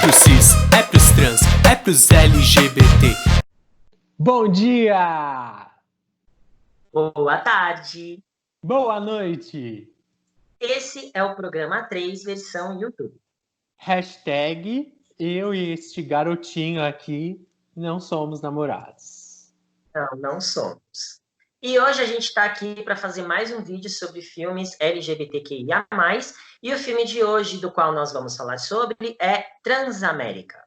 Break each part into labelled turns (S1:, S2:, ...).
S1: pros cis, é pros trans, é pros LGBT.
S2: Bom dia!
S3: Boa tarde!
S2: Boa noite!
S3: Esse é o programa 3, versão YouTube.
S2: Hashtag eu e este garotinho aqui não somos namorados.
S3: Não somos. E hoje a gente está aqui para fazer mais um vídeo sobre filmes LGBTQIA+, e o filme de hoje, do qual nós vamos falar sobre, é Transamérica.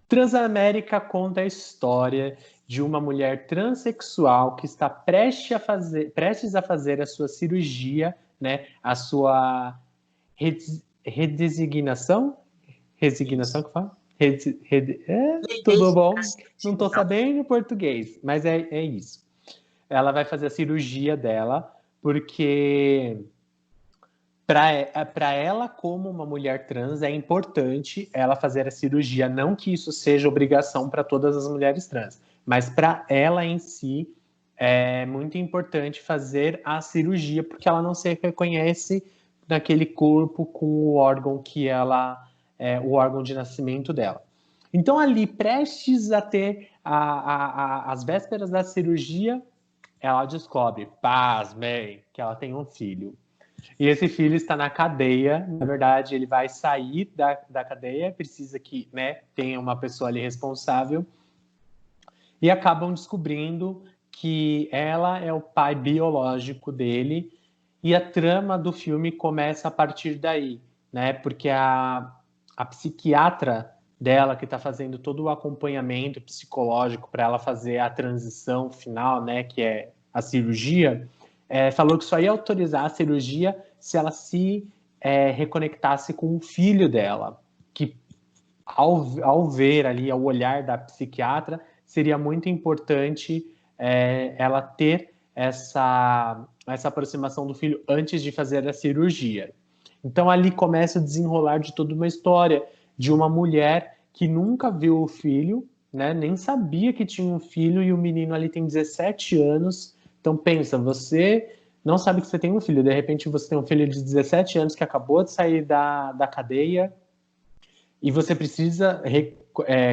S2: Transamérica conta a história de uma mulher transexual que está prestes a fazer a sua cirurgia, né? A sua redesignação? Resignação que fala? Tudo bom? Não estou sabendo português, mas é isso. Ela vai fazer a cirurgia dela, porque para ela, como uma mulher trans, é importante ela fazer a cirurgia. Não que isso seja obrigação para todas as mulheres trans, mas para ela em si é muito importante fazer a cirurgia, porque ela não se reconhece naquele corpo com o órgão que ela o órgão de nascimento dela. Então, ali, prestes a ter as vésperas da cirurgia, ela descobre, pasmem, que ela tem um filho. E esse filho está na cadeia. Na verdade, ele vai sair da cadeia, precisa que, né, tenha uma pessoa ali responsável. E acabam descobrindo que ela é o pai biológico dele. E a trama do filme começa a partir daí, né? Porque a psiquiatra dela, que está fazendo todo o acompanhamento psicológico para ela fazer a transição final, né, que é a cirurgia, falou que só ia autorizar a cirurgia se ela se reconectasse com o filho dela, que ao ver ali, ao olhar da psiquiatra, seria muito importante ela ter essa aproximação do filho antes de fazer a cirurgia. Então ali começa o desenrolar de toda uma história de uma mulher que nunca viu o filho, né, nem sabia que tinha um filho, e o menino ali tem 17 anos. Então pensa, você não sabe que você tem um filho, de repente você tem um filho de 17 anos que acabou de sair da cadeia, e você precisa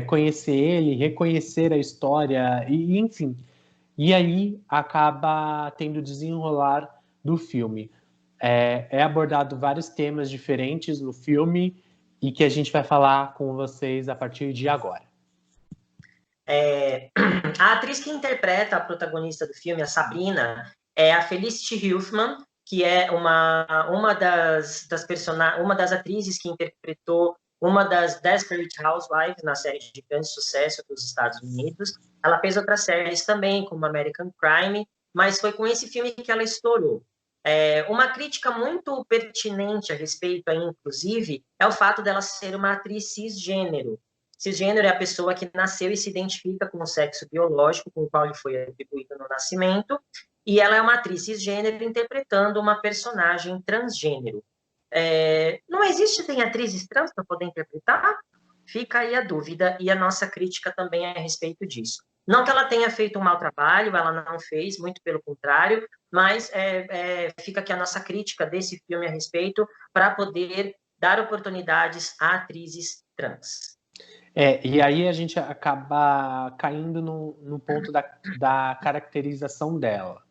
S2: conhecer ele, reconhecer a história, e enfim. E aí acaba tendo desenrolar do filme. É abordado vários temas diferentes no filme e que a gente vai falar com vocês a partir de agora.
S3: A atriz que interpreta a protagonista do filme, a Sabrina, é a Felicity Huffman, que é uma das atrizes que interpretou uma das Desperate Housewives na série de grande sucesso dos Estados Unidos. Ela fez outras séries também, como American Crime, mas foi com esse filme que ela estourou. Uma crítica muito pertinente a respeito, aí, inclusive, é o fato dela ser uma atriz cisgênero. Cisgênero é a pessoa que nasceu e se identifica com o sexo biológico com o qual lhe foi atribuído no nascimento, e ela é uma atriz cisgênero interpretando uma personagem transgênero. Não existe, tem atrizes trans para poder interpretar? Fica aí a dúvida, e a nossa crítica também é a respeito disso. Não que ela tenha feito um mau trabalho, ela não fez, muito pelo contrário, mas fica aqui a nossa crítica desse filme a respeito, para poder dar oportunidades a atrizes trans.
S2: E aí a gente acaba caindo no ponto da caracterização dela.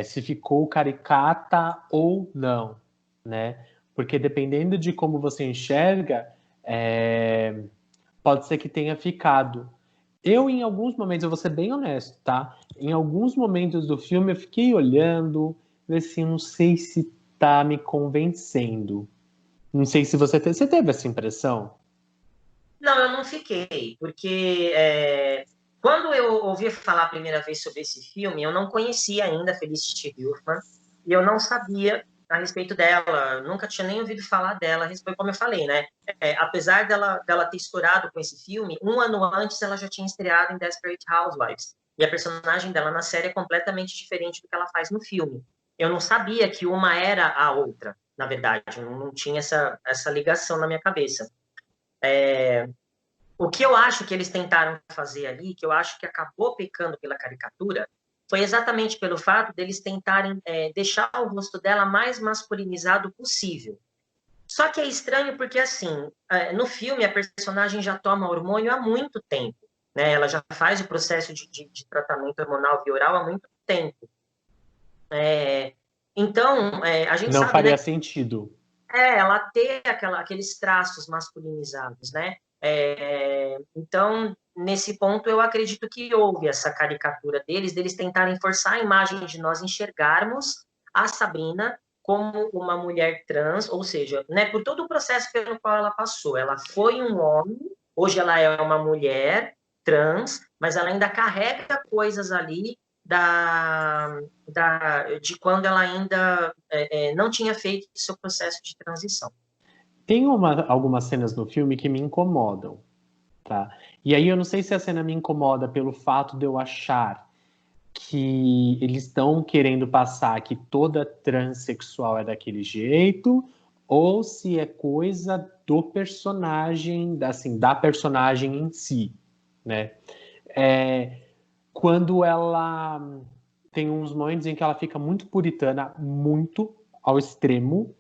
S2: Se ficou caricata ou não, né? Porque dependendo de como você enxerga, pode ser que tenha ficado. Em alguns momentos, eu vou ser bem honesto, tá? Em alguns momentos do filme eu fiquei olhando, assim, não sei se tá me convencendo. Não sei se você teve essa impressão?
S3: Não, eu não fiquei, porque quando eu ouvi falar a primeira vez sobre esse filme, eu não conhecia ainda a Felicity Huffman, e eu não sabia a respeito dela, nunca tinha nem ouvido falar dela, como eu falei, né? Apesar dela ter estourado com esse filme, um ano antes ela já tinha estreado em Desperate Housewives, e a personagem dela na série é completamente diferente do que ela faz no filme. Eu não sabia que uma era a outra, na verdade, eu não tinha essa ligação na minha cabeça. O que eu acho que eles tentaram fazer ali, que eu acho que acabou pecando pela caricatura, foi exatamente pelo fato deles tentarem deixar o rosto dela mais masculinizado possível. Só que é estranho porque, assim, no filme a personagem já toma hormônio há muito tempo, né? Ela já faz o processo de tratamento hormonal via oral há muito tempo. Então, a gente
S2: Não
S3: sabe, né,
S2: faria sentido.
S3: ela ter aqueles traços masculinizados, né? Então, nesse ponto, eu acredito que houve essa caricatura deles tentarem forçar a imagem de nós enxergarmos a Sabrina como uma mulher trans, ou seja, né, por todo o processo pelo qual ela passou. Ela foi um homem, hoje ela é uma mulher trans, mas ela ainda carrega coisas ali de quando ela ainda não tinha feito o seu processo de transição.
S2: Tem algumas cenas no filme que me incomodam, tá? E aí eu não sei se a cena me incomoda pelo fato de eu achar que eles estão querendo passar que toda transexual é daquele jeito, ou se é coisa do personagem, assim, da personagem em si, né? É, quando ela tem uns momentos em que ela fica muito puritana, muito ao extremo,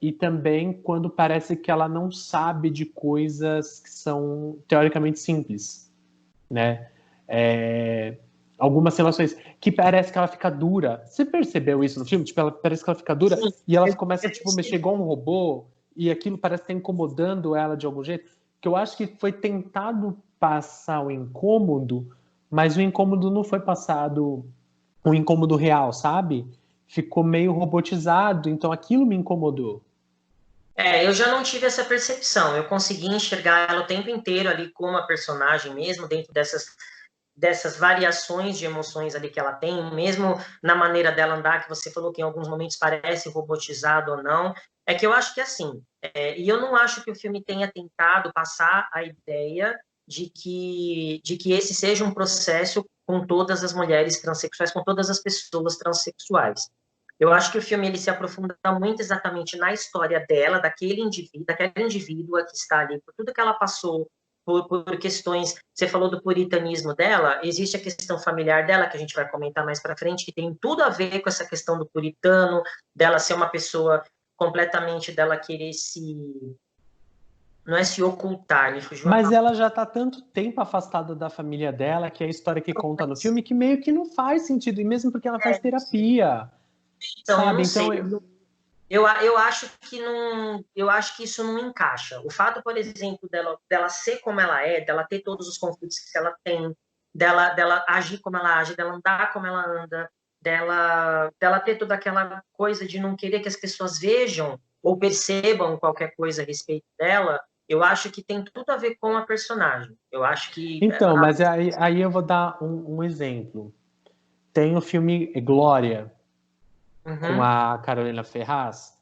S2: e também quando parece que ela não sabe de coisas que são teoricamente simples, né? É, algumas relações que parece que ela fica dura. Você percebeu isso no filme? Tipo, ela parece que ela fica dura
S3: Sim,
S2: e ela
S3: eu,
S2: começa
S3: eu,
S2: tipo mexer igual um robô e aquilo parece estar incomodando ela de algum jeito. Que eu acho que foi tentado passar o incômodo, mas o incômodo não foi passado um incômodo real, sabe? Ficou meio robotizado, então aquilo me incomodou.
S3: eu já não tive essa percepção. Eu consegui enxergar ela o tempo inteiro ali como a personagem mesmo, dentro dessas variações de emoções ali que ela tem, mesmo na maneira dela andar, que você falou que em alguns momentos parece robotizado ou não. É que eu acho que assim, e eu não acho que o filme tenha tentado passar a ideia de que esse seja um processo com todas as mulheres transexuais, com todas as pessoas transexuais. Eu acho que o filme ele se aprofunda muito exatamente na história dela, daquela indivídua que está ali, por tudo que ela passou, por questões. Você falou do puritanismo dela, existe a questão familiar dela, que a gente vai comentar mais para frente, que tem tudo a ver com essa questão do puritano, dela ser uma pessoa completamente dela querer se. Não é se ocultar, me fugiu a
S2: Mas
S3: palavra.
S2: ela já tá tanto tempo afastada da família dela, que é a história que conta no filme, que meio que não faz sentido, e mesmo porque ela faz terapia,
S3: Então, eu
S2: sabe?
S3: não
S2: Então,
S3: sei. Eu acho que não, eu acho que isso não encaixa. O fato, por exemplo, dela ser como ela é, dela ter todos os conflitos que ela tem, dela agir como ela age, dela andar como ela anda, dela ter toda aquela coisa de não querer que as pessoas vejam ou percebam qualquer coisa a respeito dela, eu acho que tem tudo a ver com a personagem. Eu acho que
S2: então, mas aí eu vou dar um exemplo. Tem o filme Glória, com
S3: uhum,
S2: a Carolina Ferraz.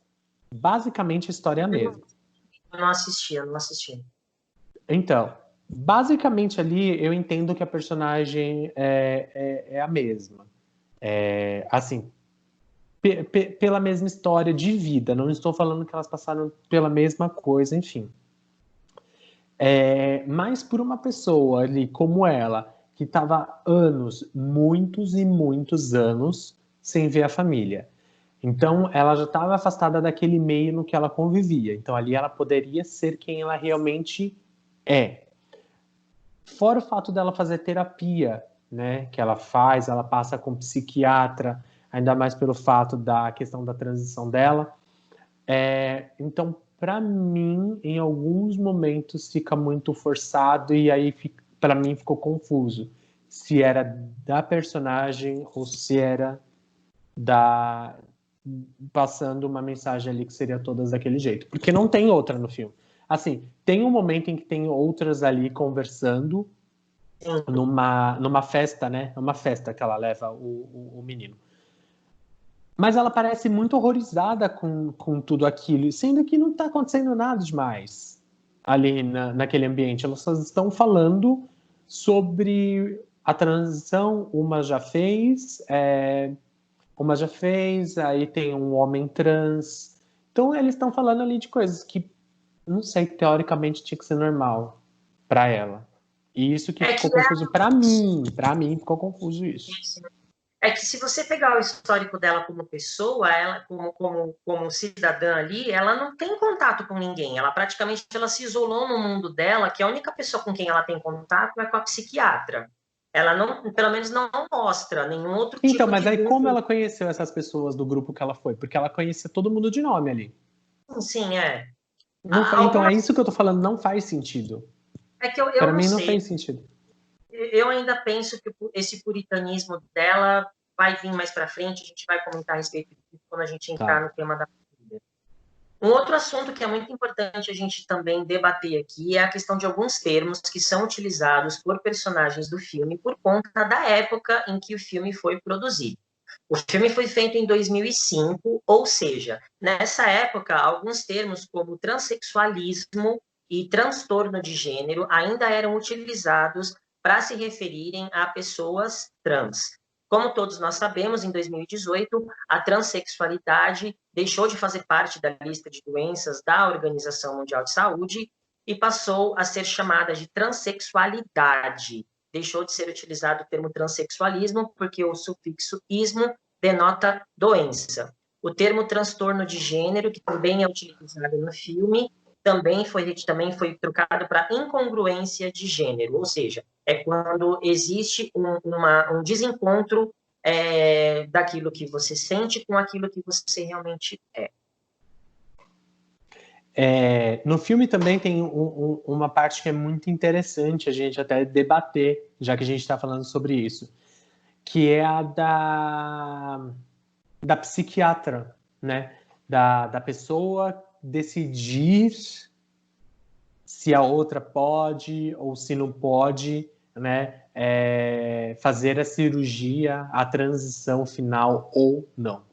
S2: Basicamente, a história é a mesma.
S3: eu não assisti.
S2: Então, basicamente ali eu entendo que a personagem é a mesma. Assim, pela mesma história de vida. Não estou falando que elas passaram pela mesma coisa, enfim. Mas por uma pessoa ali como ela, que estava anos, muitos e muitos anos, sem ver a família. Então, ela já estava afastada daquele meio no que ela convivia. Então, ali ela poderia ser quem ela realmente é. Fora o fato dela fazer terapia, né, que ela faz, ela passa com psiquiatra, ainda mais pelo fato da questão da transição dela. Então, para mim, em alguns momentos fica muito forçado e aí para mim ficou confuso se era da personagem ou se era da passando uma mensagem ali que seria todas daquele jeito, porque não tem outra no filme. Assim, tem um momento em que tem outras ali conversando
S3: Sim.
S2: numa festa, né? É uma festa que ela leva o menino. Mas ela parece muito horrorizada com tudo aquilo, sendo que não está acontecendo nada demais ali naquele ambiente. Elas só estão falando sobre a transição, uma já fez, aí tem um homem trans. Então eles estão falando ali de coisas que, não sei, teoricamente tinha que ser normal para ela. E isso que
S3: É que
S2: ficou confuso para mim ficou confuso isso.
S3: É que se você pegar o histórico dela como pessoa, ela como cidadã ali, ela não tem contato com ninguém. Ela praticamente ela se isolou no mundo dela, que a única pessoa com quem ela tem contato é com a psiquiatra. Ela não, pelo menos não mostra nenhum outro
S2: Então,
S3: tipo
S2: mas
S3: de
S2: aí como
S3: vínculo.
S2: ela conheceu essas pessoas do grupo que ela foi? Porque ela conhecia todo mundo de nome ali.
S3: Sim, é.
S2: Não, então é
S3: Algumas
S2: isso que eu tô falando, não faz sentido.
S3: é que eu
S2: Para
S3: não
S2: mim não
S3: sei.
S2: fez sentido.
S3: Eu ainda penso que esse puritanismo dela vai vir mais para frente. A gente vai comentar a respeito disso quando a gente entrar
S2: Tá.
S3: no tema da família. Um outro assunto que é muito importante a gente também debater aqui é a questão de alguns termos que são utilizados por personagens do filme por conta da época em que o filme foi produzido. O filme foi feito em 2005, ou seja, nessa época, alguns termos como transexualismo e transtorno de gênero ainda eram utilizados para se referirem a pessoas trans. Como todos nós sabemos, em 2018, a transexualidade deixou de fazer parte da lista de doenças da Organização Mundial de Saúde e passou a ser chamada de transexualidade. Deixou de ser utilizado o termo transexualismo porque o sufixo ismo denota doença. O termo transtorno de gênero, que também é utilizado no filme, também foi trocado para incongruência de gênero, ou seja, é quando existe um desencontro daquilo que você sente com aquilo que você realmente é.
S2: No filme também tem uma parte que é muito interessante a gente até debater, já que a gente está falando sobre isso, que é a da psiquiatra, né? Da pessoa decidir se a outra pode ou se não pode, né? Fazer a cirurgia, a transição final ou não,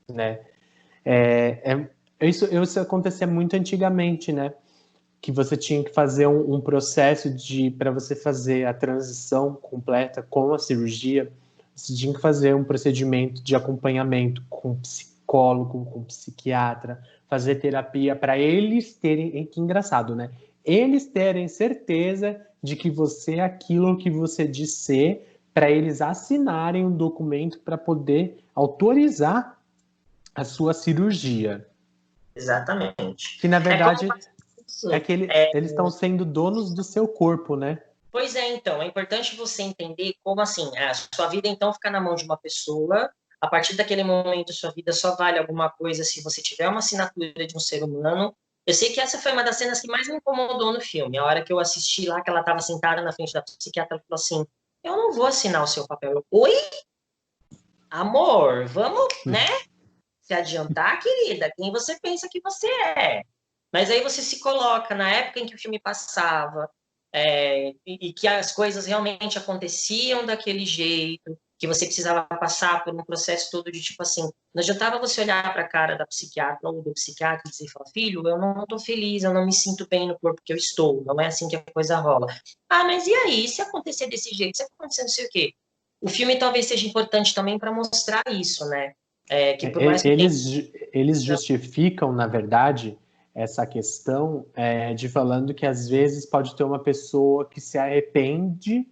S2: né? Isso acontecia muito antigamente, né? Que você tinha que fazer um processo para você fazer a transição completa com a cirurgia, você tinha que fazer um procedimento de acompanhamento com psicólogo, com psiquiatra, fazer terapia para eles terem, que engraçado, né? Eles terem certeza de que você é aquilo que você diz ser, para eles assinarem um documento para poder autorizar a sua cirurgia.
S3: Exatamente.
S2: Que na
S3: É como
S2: verdade é
S3: assim,
S2: que eles estão sendo donos do seu corpo, né?
S3: pois é, então, é importante você entender como assim, a sua vida então fica na mão de uma pessoa, a partir daquele momento sua vida só vale alguma coisa se você tiver uma assinatura de um ser humano. Eu sei que essa foi uma das cenas que mais me incomodou no filme, a hora que eu assisti lá, que ela estava sentada na frente da psiquiatra, ela falou assim, eu não vou assinar o seu papel. Eu, oi? Amor, vamos, né, se adiantar, querida, quem você pensa que você é? Mas aí você se coloca na época em que o filme passava, e que as coisas realmente aconteciam daquele jeito, que você precisava passar por um processo todo de tipo assim, não adiantava você olhar para a cara da psiquiatra ou do psiquiatra e dizer, filho, eu não estou feliz, eu não me sinto bem no corpo que eu estou, não é assim que a coisa rola. Ah, mas e aí, se acontecer desse jeito, se acontecer não sei o quê? O filme talvez seja importante também para mostrar isso, né? Que por mais que tenha...
S2: Eles justificam, na verdade, essa questão de falando que às vezes pode ter uma pessoa que se arrepende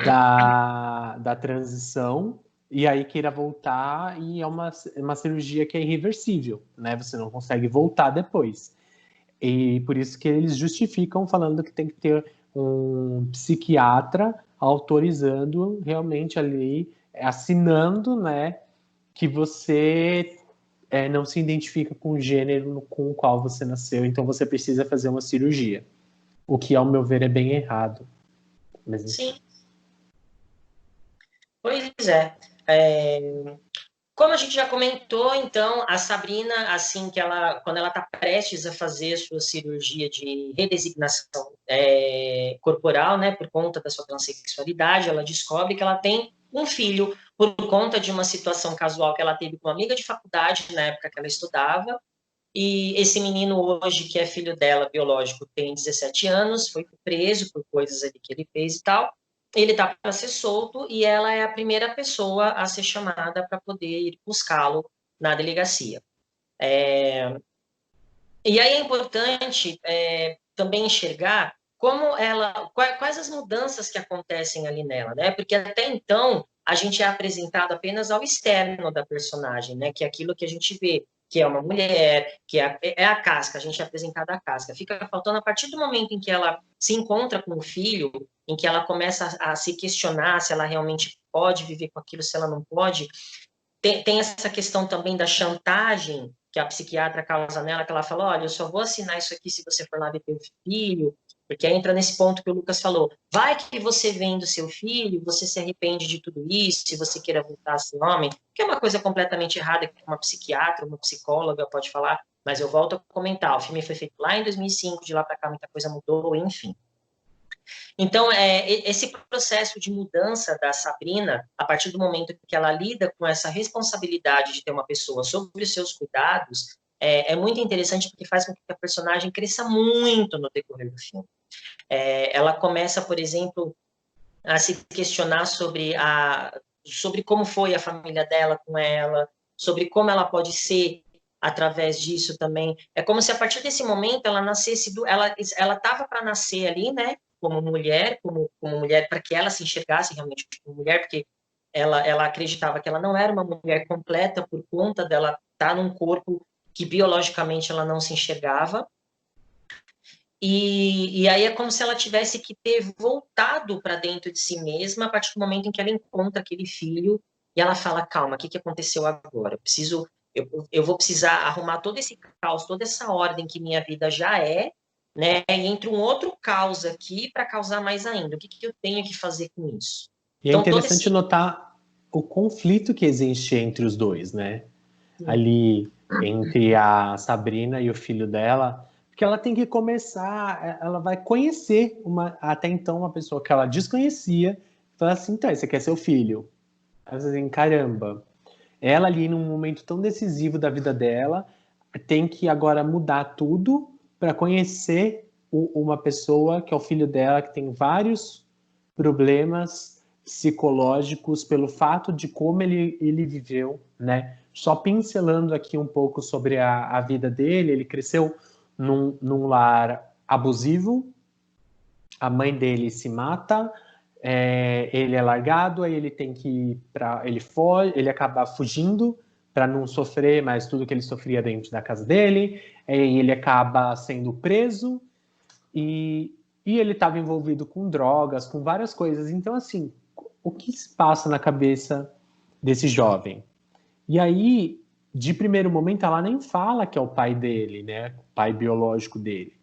S2: da transição e aí queira voltar e é uma cirurgia que é irreversível, né? Você não consegue voltar depois. E por isso que eles justificam falando que tem que ter um psiquiatra autorizando realmente ali, assinando, né, que você não se identifica com o gênero com o qual você nasceu, então você precisa fazer uma cirurgia. O que, ao meu ver, é bem errado. Mas, enfim.
S3: Sim, pois como a gente já comentou, então, a Sabrina, assim que quando ela está prestes a fazer sua cirurgia de redesignação corporal, né, por conta da sua transexualidade, ela descobre que ela tem um filho por conta de uma situação casual que ela teve com uma amiga de faculdade na época que ela estudava. E esse menino hoje, que é filho dela, biológico, tem 17 anos, foi preso por coisas ali que ele fez e tal. Ele está para ser solto e ela é a primeira pessoa a ser chamada para poder ir buscá-lo na delegacia. E aí é importante também enxergar como quais as mudanças que acontecem ali nela, né? Porque até então a gente é apresentado apenas ao externo da personagem, né? Que é aquilo que a gente vê, que é uma mulher, que é a casca, a gente é apresentado a casca. Fica faltando a partir do momento em que ela se encontra com o filho, em que ela começa a se questionar se ela realmente pode viver com aquilo, se ela não pode. Tem essa questão também da chantagem que a psiquiatra causa nela, que ela fala, olha, eu só vou assinar isso aqui se você for lá ver teu filho, porque aí entra nesse ponto que o Lucas falou, vai que você vendo seu filho, você se arrepende de tudo isso, se você queira voltar a ser homem, que é uma coisa completamente errada, que uma psiquiatra, uma psicóloga pode falar, mas eu volto a comentar, o filme foi feito lá em 2005, de lá para cá muita coisa mudou, enfim. Então, esse processo de mudança da Sabrina, a partir do momento que ela lida com essa responsabilidade de ter uma pessoa sobre os seus cuidados, é muito interessante porque faz com que a personagem cresça muito no decorrer do filme. Ela começa, por exemplo, a se questionar sobre como foi a família dela com ela, sobre como ela pode ser através disso também. É como se a partir desse momento ela nascesse, ela estava para nascer ali, né? Como mulher, para que ela se enxergasse realmente como mulher, porque ela acreditava que ela não era uma mulher completa por conta dela estar num corpo que biologicamente ela não se enxergava. E aí é como se ela tivesse que ter voltado para dentro de si mesma a partir do momento em que ela encontra aquele filho e ela fala, calma, o que aconteceu agora? Eu vou precisar arrumar todo esse caos, toda essa ordem que minha vida já é, né? E entra um outro caos aqui para causar mais ainda. O que eu tenho que fazer com isso?
S2: E é
S3: Então,
S2: interessante notar o conflito que existe entre os dois, né? Ali entre a Sabrina e o filho dela, porque ela tem que começar, ela vai conhecer até então uma pessoa que ela desconhecia, fala assim, então, esse aqui é seu filho. Ela fala assim, caramba. Ela ali num momento tão decisivo da vida dela, tem que agora mudar tudo para conhecer uma pessoa que é o filho dela, que tem vários problemas psicológicos pelo fato de como ele viveu, né? Só pincelando aqui um pouco sobre a vida dele, ele cresceu num lar abusivo, a mãe dele se mata, ele é largado, aí ele tem que ir ele acaba fugindo para não sofrer mais tudo que ele sofria dentro da casa dele, aí ele acaba sendo preso e ele estava envolvido com drogas, com várias coisas. Então, assim, o que se passa na cabeça desse jovem? E aí, de primeiro momento, ela nem fala que é o pai dele, né? O pai biológico dele.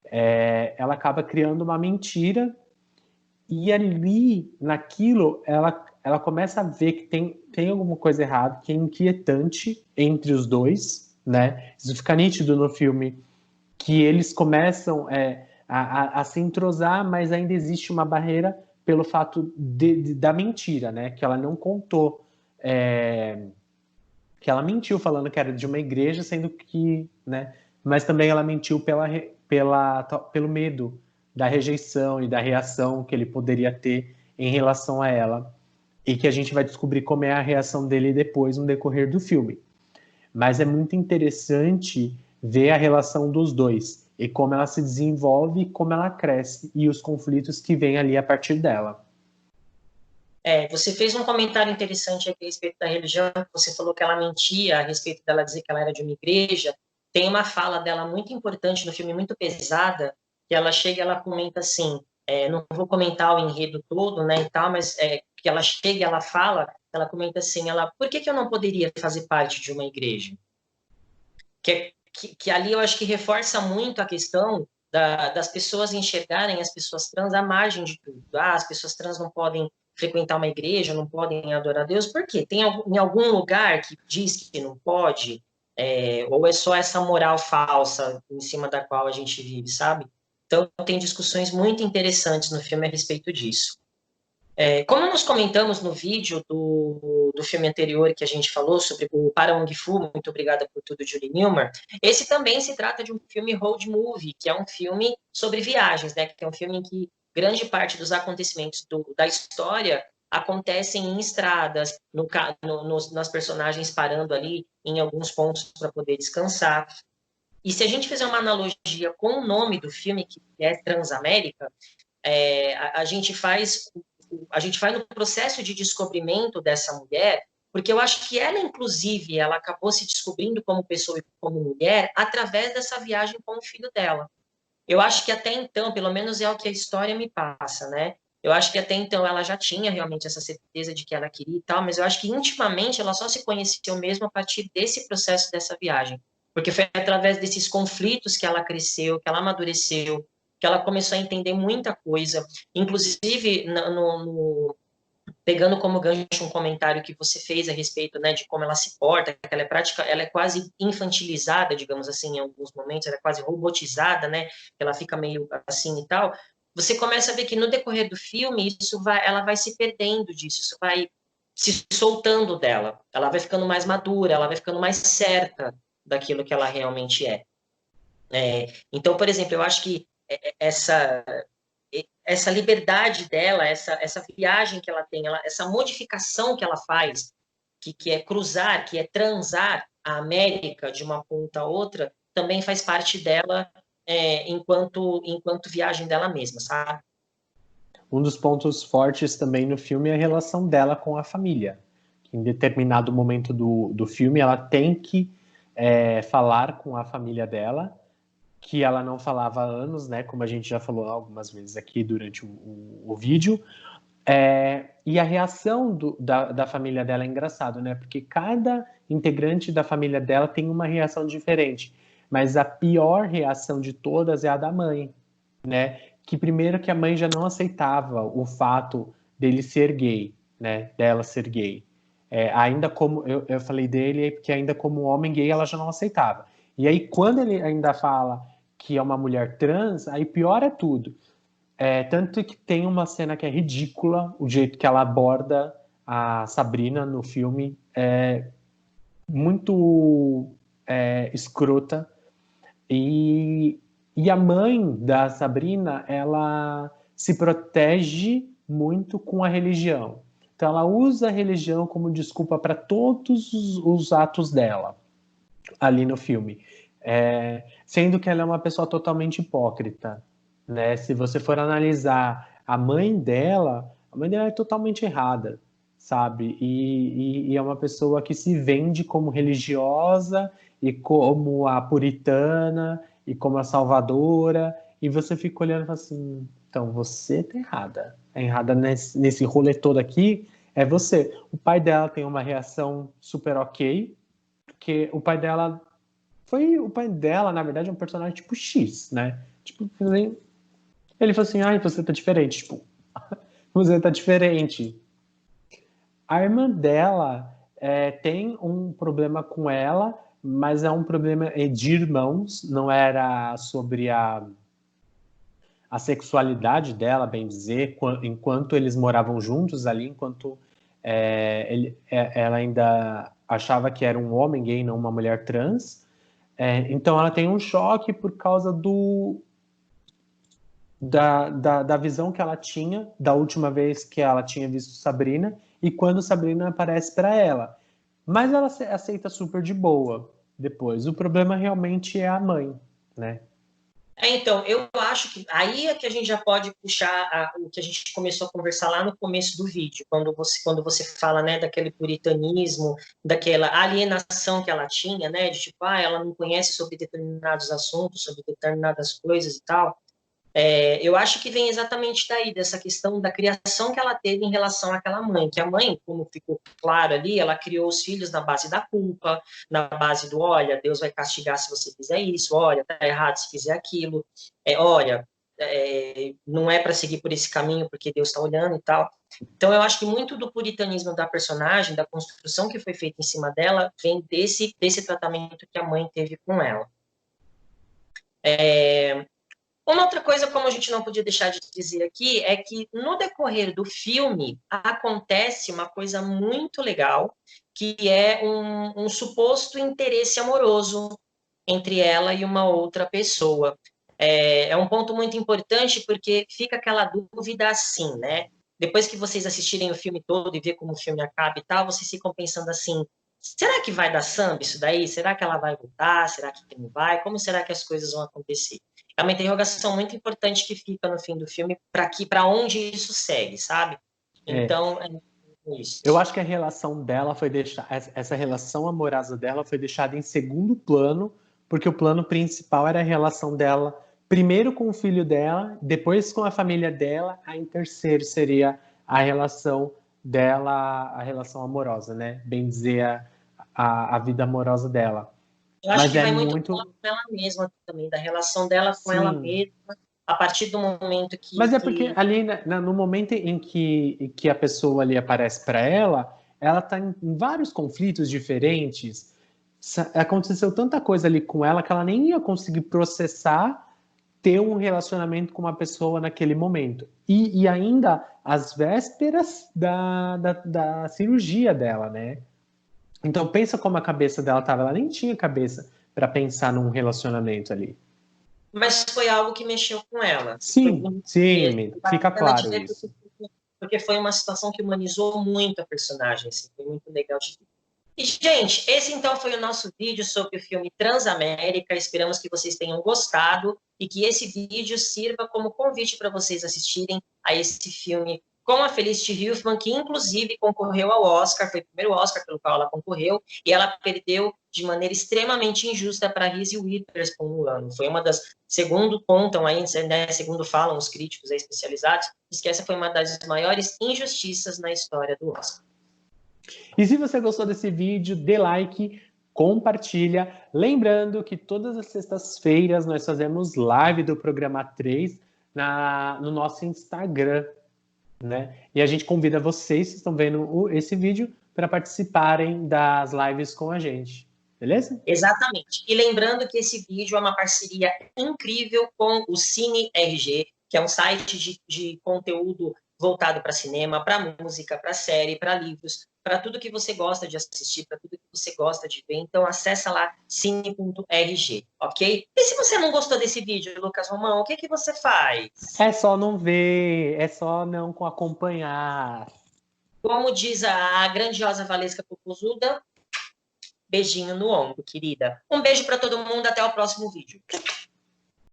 S2: Ela acaba criando uma mentira e ali, naquilo, ela começa a ver que tem alguma coisa errada, que é inquietante entre os dois, né? Isso fica nítido no filme, que eles começam a se entrosar, mas ainda existe uma barreira pelo fato da mentira, né? Que ela não contou, que ela mentiu falando que era de uma igreja, sendo que, né? Mas também ela mentiu pelo medo da rejeição e da reação que ele poderia ter em relação a ela, e que a gente vai descobrir como é a reação dele depois no decorrer do filme. Mas é muito interessante ver a relação dos dois e como ela se desenvolve, como ela cresce e os conflitos que vêm ali a partir dela.
S3: Você fez um comentário interessante aqui a respeito da religião, você falou que ela mentia a respeito dela dizer que ela era de uma igreja. Tem uma fala dela muito importante no filme, muito pesada, que ela chega e ela comenta assim, não vou comentar o enredo todo, né, e tal, mas que ela chega e ela fala, ela comenta assim, por que eu não poderia fazer parte de uma igreja? Que ali eu acho que reforça muito a questão das pessoas enxergarem as pessoas trans à margem de tudo. As pessoas trans não podem frequentar uma igreja, não podem adorar a Deus, por quê? Tem em algum lugar que diz que não pode, ou é só essa moral falsa em cima da qual a gente vive, sabe? Então, tem discussões muito interessantes no filme a respeito disso. Como nós comentamos no vídeo do filme anterior que a gente falou sobre o Para Ong Fu, muito obrigada por tudo, Julie Newmar, esse também se trata de um filme road movie, que é um filme sobre viagens, né? Que é um filme em que grande parte dos acontecimentos da história acontecem em estradas, nas personagens parando ali em alguns pontos para poder descansar. E se a gente fizer uma analogia com o nome do filme, que é Transamérica, a gente faz a gente vai no processo de descobrimento dessa mulher, porque eu acho que ela, inclusive, ela acabou se descobrindo como pessoa e como mulher através dessa viagem com o filho dela. Eu acho que até então, pelo menos é o que a história me passa, né? Eu acho que até então ela já tinha realmente essa certeza de que ela queria e tal, mas eu acho que intimamente ela só se conheceu mesmo a partir desse processo dessa viagem. Porque foi através desses conflitos que ela cresceu, que ela amadureceu, que ela começou a entender muita coisa. Inclusive, pegando como gancho um comentário que você fez a respeito, né, de como ela se porta, que ela é ela é quase infantilizada, digamos assim, em alguns momentos, ela é quase robotizada, né, ela fica meio assim e tal. Você começa a ver que no decorrer do filme ela vai se perdendo disso, isso vai se soltando dela, ela vai ficando mais madura, ela vai ficando mais certa daquilo que ela realmente é. Então, por exemplo, eu acho que essa liberdade dela, essa viagem que ela tem, essa modificação que ela faz, que é cruzar, que é transar a América de uma ponta a outra, também faz parte dela enquanto viagem dela mesma, sabe?
S2: Um dos pontos fortes também no filme é a relação dela com a família. Em determinado momento do filme, ela tem que falar com a família dela, que ela não falava há anos, né? Como a gente já falou algumas vezes aqui durante o vídeo. E a reação da família dela é engraçado, né? Porque cada integrante da família dela tem uma reação diferente. Mas a pior reação de todas é a da mãe, né? Que primeiro que a mãe já não aceitava o fato dele ser gay, né? Dela ser gay. Ainda como eu falei dele, porque ainda como homem gay ela já não aceitava. E aí quando ele ainda fala que é uma mulher trans, aí pior é tudo. Tanto que tem uma cena que é ridícula, o jeito que ela aborda a Sabrina no filme é muito escrota. E a mãe da Sabrina, ela se protege muito com a religião. Então ela usa a religião como desculpa para todos os atos dela ali no filme. Sendo que ela é uma pessoa totalmente hipócrita, né? Se você for analisar a mãe dela é totalmente errada, sabe? E é uma pessoa que se vende como religiosa e como a puritana e como a salvadora, e você fica olhando e fala assim, então você tá errada. É errada nesse rolê todo aqui, é você. O pai dela tem uma reação super ok, porque o pai dela, na verdade, é um personagem tipo X, né? Tipo, ele falou assim, ai, você tá diferente, tipo, você tá diferente. A irmã dela tem um problema com ela, mas é um problema de irmãos, não era sobre a sexualidade dela, bem dizer, enquanto eles moravam juntos ali, enquanto ela ainda achava que era um homem gay, não uma mulher trans. Então ela tem um choque por causa da visão que ela tinha da última vez que ela tinha visto Sabrina e quando Sabrina aparece para ela. Mas ela aceita super de boa depois. O problema realmente é a mãe, né?
S3: Então, eu acho que aí é que a gente já pode puxar o que a gente começou a conversar lá no começo do vídeo, quando você fala, né, daquele puritanismo, daquela alienação que ela tinha, né, de tipo, ela não conhece sobre determinados assuntos, sobre determinadas coisas e tal. Eu acho que vem exatamente daí, dessa questão da criação que ela teve em relação àquela mãe, que a mãe, como ficou claro ali, ela criou os filhos na base da culpa, na base do, olha, Deus vai castigar se você fizer isso, olha, tá errado se fizer aquilo, olha, não é para seguir por esse caminho porque Deus está olhando e tal. Então, eu acho que muito do puritanismo da personagem, da construção que foi feita em cima dela, vem desse tratamento que a mãe teve com ela. Uma outra coisa, como a gente não podia deixar de dizer aqui, é que no decorrer do filme acontece uma coisa muito legal, que é um suposto interesse amoroso entre ela e uma outra pessoa. É um ponto muito importante porque fica aquela dúvida assim, né? Depois que vocês assistirem o filme todo e ver como o filme acaba e tal, vocês ficam pensando assim, será que vai dar samba isso daí? Será que ela vai voltar? Será que não vai? Como será que as coisas vão acontecer? É uma interrogação muito importante que fica no fim do filme para onde isso segue, sabe? Então, é isso.
S2: Eu acho que a relação dela foi deixar essa relação amorosa dela foi deixada em segundo plano, porque o plano principal era a relação dela, primeiro com o filho dela, depois com a família dela, aí em terceiro seria a relação dela, a relação amorosa, né? Bem dizer, a vida amorosa dela.
S3: Eu acho
S2: Mas
S3: que
S2: é
S3: vai muito
S2: muito.
S3: com ela mesma também, da relação dela com ela
S2: Sim.
S3: mesma, a partir do momento
S2: Mas é porque
S3: que
S2: ali, no momento em que a pessoa ali aparece para ela está em vários conflitos diferentes. Aconteceu tanta coisa ali com ela que ela nem ia conseguir processar ter um relacionamento com uma pessoa naquele momento. E ainda às vésperas da cirurgia dela, né? Então pensa como a cabeça dela estava. Ela nem tinha cabeça para pensar num relacionamento ali.
S3: mas foi algo que mexeu com ela. Foi
S2: Sim,
S3: bonito
S2: sim,
S3: mesmo. Vale
S2: fica
S3: a pena de
S2: claro
S3: ver
S2: isso.
S3: porque foi uma situação que humanizou muito a personagem, assim, foi muito legal de ver. E, gente, esse então foi o nosso vídeo sobre o filme Transamérica. Esperamos que vocês tenham gostado e que esse vídeo sirva como convite para vocês assistirem a esse filme com a Felicity Huffman, que inclusive concorreu ao Oscar, foi o primeiro Oscar pelo qual ela concorreu, e ela perdeu de maneira extremamente injusta para Reese Witherspoon no ano. Foi uma das, segundo contam aí, né, segundo falam os críticos especializados, diz que essa foi uma das maiores injustiças na história do Oscar.
S2: E se você gostou desse vídeo, dê like, compartilha. Lembrando que todas as sextas-feiras nós fazemos live do programa 3 no nosso Instagram, né? E a gente convida vocês que estão vendo esse vídeo para participarem das lives com a gente. Beleza?
S3: Exatamente. E lembrando que esse vídeo é uma parceria incrível com o Cine RG, que é um site de conteúdo voltado para cinema, para música, para série, para livros, para tudo que você gosta de assistir, para tudo que você gosta de ver. Então, acessa lá cine.rg, ok? E se você não gostou desse vídeo, Lucas Romão, o que você faz?
S2: É só não ver, é só não acompanhar.
S3: Como diz a grandiosa Valesca Popozuda, beijinho no ombro, querida. Um beijo para todo mundo, até o próximo vídeo.